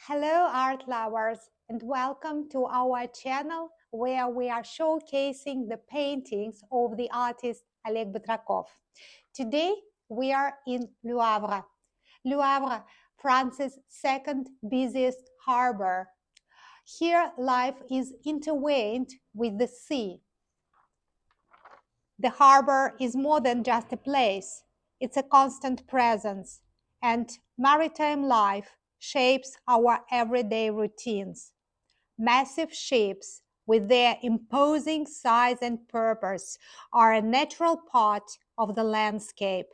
Hello, art lovers, and welcome to our channel where we are showcasing the paintings of the artist Oleg Batrakov. Today, we are in Le Havre. Le Havre, France's second busiest harbor. Here, life is intertwined with the sea. The harbor is more than just a place, it's a constant presence, and maritime life shapes our everyday routines. Massive ships, with their imposing size and purpose, are a natural part of the landscape.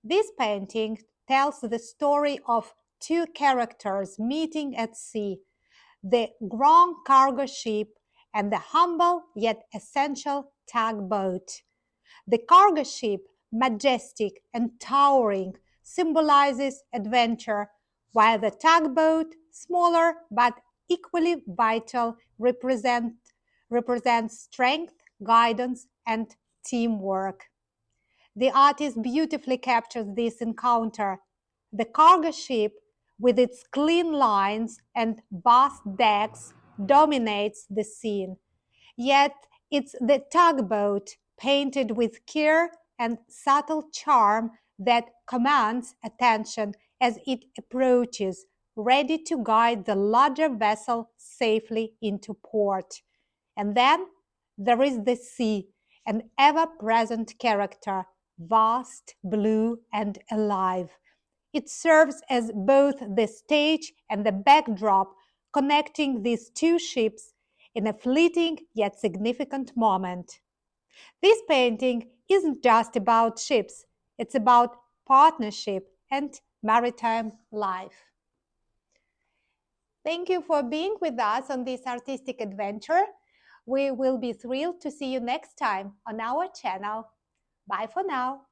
This painting tells the story of two characters meeting at sea, the grand cargo ship and the humble yet essential tugboat. The cargo ship, majestic and towering, symbolizes adventure, while the tugboat, smaller but equally vital, represents strength, guidance, and teamwork. The artist beautifully captures this encounter. The cargo ship, with its clean lines and vast decks, dominates the scene. Yet it's the tugboat, painted with care and subtle charm, that commands attention as it approaches, ready to guide the larger vessel safely into port. And then there is the sea, an ever present character, vast, blue, and alive. It serves as both the stage and the backdrop, connecting these two ships in a fleeting yet significant moment. This painting isn't just about ships, it's about partnership and maritime life. Thank you for being with us on this artistic adventure. We will be thrilled to see you next time on our channel. Bye for now.